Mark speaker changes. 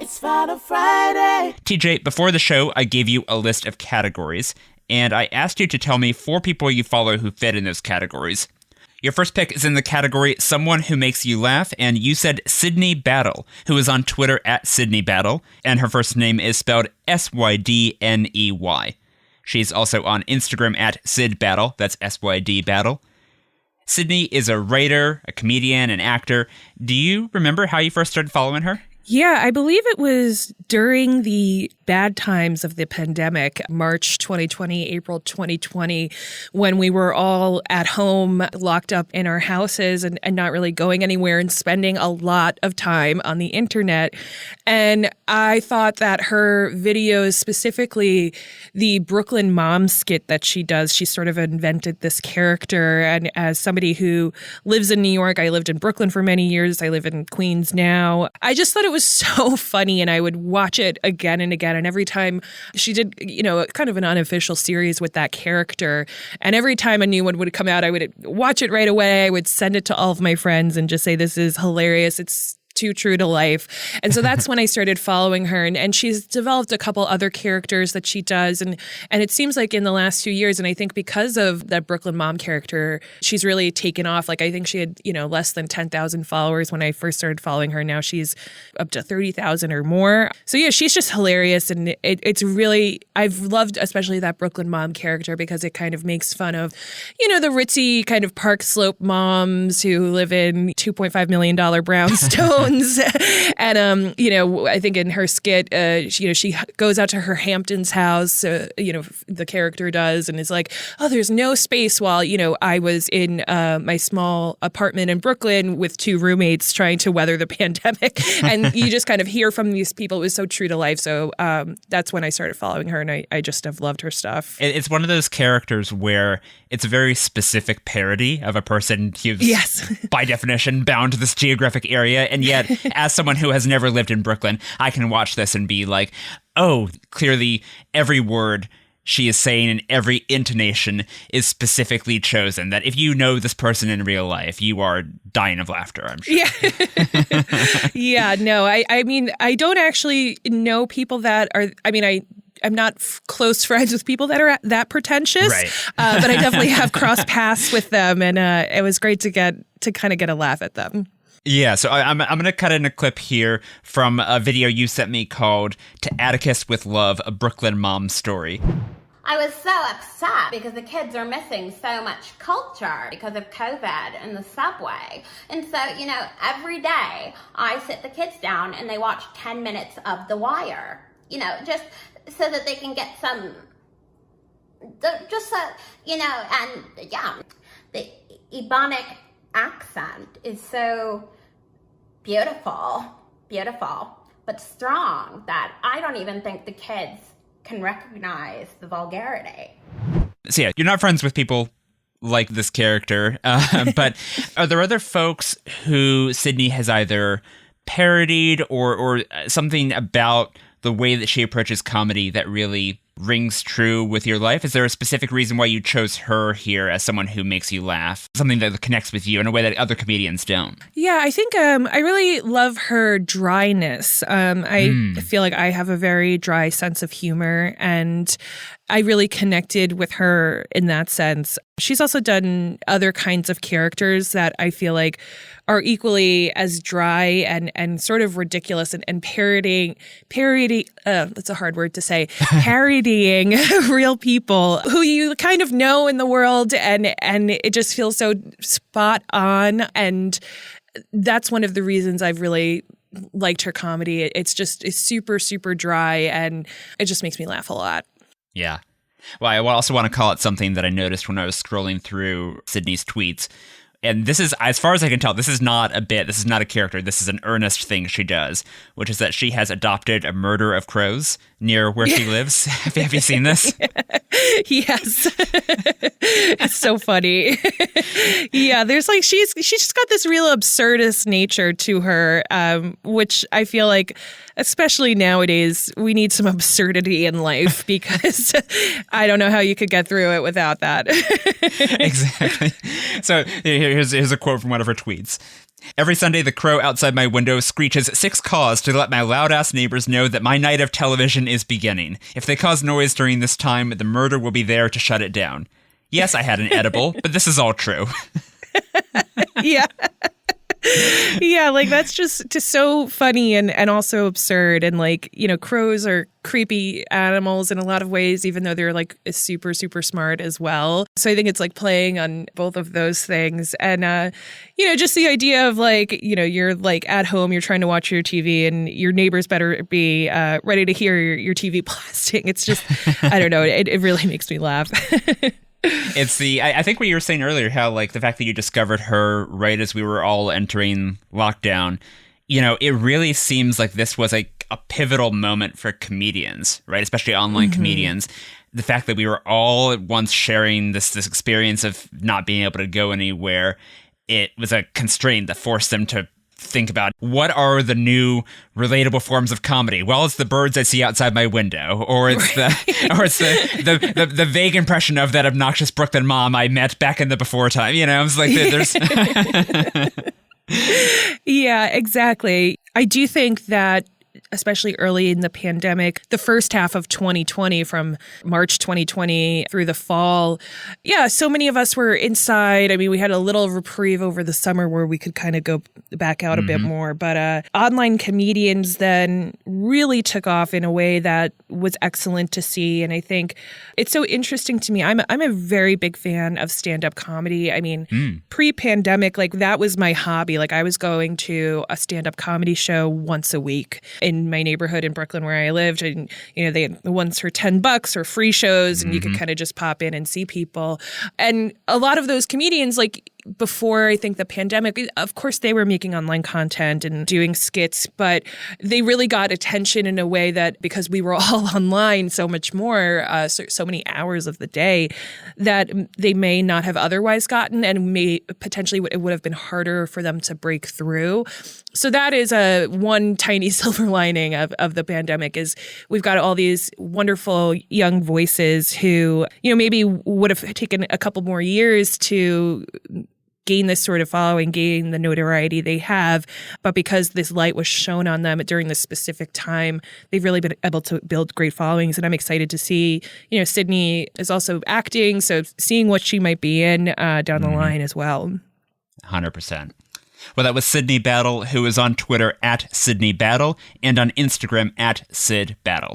Speaker 1: It's Final Friday.
Speaker 2: TJ, before the show, I gave you a list of categories, and I asked you to tell me 4 people you follow who fit in those categories. Your first pick is in the category Someone Who Makes You Laugh, and you said Sydney Battle, who is on Twitter at Sydney Battle, and her first name is spelled Sydney. She's also on Instagram at Syd Battle, that's Syd Battle. Sydney is a writer, a comedian, an actor. Do you remember how you first started following her?
Speaker 3: Yeah, I believe it was during the bad times of the pandemic, March 2020, April 2020, when we were all at home, locked up in our houses and not really going anywhere and spending a lot of time on the internet. And I thought that her videos, specifically the Brooklyn Mom skit that she does, she sort of invented this character. And as somebody who lives in New York, I lived in Brooklyn for many years. I live in Queens now. I just thought it was so funny, and I would watch it again and again. And every time she did, kind of an unofficial series with that character. And every time a new one would come out, I would watch it right away. I would send it to all of my friends and just say, this is hilarious. It's too true to life. And so that's when I started following her. And she's developed a couple other characters that she does. And it seems like in the last few years, and I think because of that Brooklyn Mom character, she's really taken off. Like I think she had, less than 10,000 followers when I first started following her. Now she's up to 30,000 or more. So yeah, she's just hilarious. And it's really, I've loved especially that Brooklyn Mom character because it kind of makes fun of, the ritzy kind of Park Slope moms who live in $2.5 million brownstones. And, I think in her skit, she goes out to her Hamptons house, the character does, and is like, oh, there's no space while, I was in my small apartment in Brooklyn with 2 roommates trying to weather the pandemic. And you just kind of hear from these people. It was so true to life. So that's when I started following her, and I just have loved her stuff.
Speaker 2: It's one of those characters where it's a very specific parody of a person who's,
Speaker 3: yes,
Speaker 2: by definition, bound to this geographic area. And yet, as someone who has never lived in Brooklyn, I can watch this and be like, oh, clearly every word she is saying and every intonation is specifically chosen. That if you know this person in real life, you are dying of laughter, I'm sure.
Speaker 3: Yeah. Yeah, no, I mean, I don't actually know people that are, I'm not close friends with people that are that pretentious,
Speaker 2: right.
Speaker 3: But I definitely have crossed paths with them, and it was great to kind of get a laugh at them.
Speaker 2: Yeah, so I'm going to cut in a clip here from a video you sent me called To Atticus with Love, a Brooklyn Mom Story.
Speaker 4: I was so upset because the kids are missing so much culture because of COVID and the subway. And so, every day I sit the kids down and they watch 10 minutes of The Wire, just so that they can get some, and yeah, the Ebonic accent is so beautiful, but strong that I don't even think the kids can recognize the vulgarity.
Speaker 2: So yeah, you're not friends with people like this character, but are there other folks who Sydney has either parodied or something about the way that she approaches comedy that really rings true with your life? Is there a specific reason why you chose her here as someone who makes you laugh? Something that connects with you in a way that other comedians don't?
Speaker 3: Yeah, I think I really love her dryness. I feel like I have a very dry sense of humor, and I really connected with her in that sense. She's also done other kinds of characters that I feel like are equally as dry and sort of ridiculous and parodying, that's a hard word to say, parodying real people who you kind of know in the world, and it just feels so spot on. And that's one of the reasons I've really liked her comedy. It's super, super dry, and it just makes me laugh a lot.
Speaker 2: Yeah. Well, I also want to call it something that I noticed when I was scrolling through Sydney's tweets. And this is, as far as I can tell, this is not a bit, this is not a character, this is an earnest thing she does, which is that she has adopted a murder of crows near where she lives. Have you seen this?
Speaker 3: Yes. It's so funny. Yeah, there's like, she's just got this real absurdist nature to her, which I feel like, especially nowadays, we need some absurdity in life, because I don't know how you could get through it without that.
Speaker 2: Exactly. So here's a quote from one of her tweets. Every Sunday, the crow outside my window screeches 6 caws to let my loud-ass neighbors know that my night of television is beginning. If they cause noise during this time, the murder will be there to shut it down. Yes, I had an edible, but this is all true.
Speaker 3: Yeah. Yeah, like that's just so funny and also absurd. And like, you know, crows are creepy animals in a lot of ways, even though they're like super, super smart as well. So I think it's like playing on both of those things. And, you know, just the idea of like, you know, you're like at home, you're trying to watch your TV and your neighbors better be ready to hear your TV blasting. It's just, I don't know, it really makes me laugh.
Speaker 2: It's I think what you were saying earlier, how like the fact that you discovered her right as we were all entering lockdown, you know, it really seems like this was a pivotal moment for comedians, right? Especially online comedians. The fact that we were all at once sharing this experience of not being able to go anywhere, it was a constraint that forced them to think about what are the new relatable forms of comedy. Well, it's the birds I see outside my window, or it's the vague impression of that obnoxious Brooklyn mom I met back in the before time. You know, it's like there's.
Speaker 3: Yeah, exactly. I do think that, especially early in the pandemic, the first half of 2020, from March 2020 through the fall. Yeah, so many of us were inside. I mean, we had a little reprieve over the summer where we could kind of go back out a bit more. But online comedians then really took off in a way that was excellent to see. And I think it's so interesting to me. I'm a very big fan of stand-up comedy. I mean, pre-pandemic, like that was my hobby. Like I was going to a stand-up comedy show once a week in my neighborhood in Brooklyn where I lived. And, you know, they had the ones for $10 or free shows and you could kind of just pop in and see people. And a lot of those comedians, like before I think the pandemic, of course they were making online content and doing skits, but they really got attention in a way that because we were all online so much more, so many hours of the day, that they may not have otherwise gotten, and may potentially it would have been harder for them to break through. So that is one tiny silver lining of the pandemic, is we've got all these wonderful young voices who, you know, maybe would have taken a couple more years to gain this sort of following, gain the notoriety they have. But because this light was shown on them during this specific time, they've really been able to build great followings. And I'm excited to see, you know, Sydney is also acting. So seeing what she might be in down the line as well.
Speaker 2: 100%. Well, that was Sydney Battle, who is on Twitter @SydneyBattle and on Instagram @SydBattle.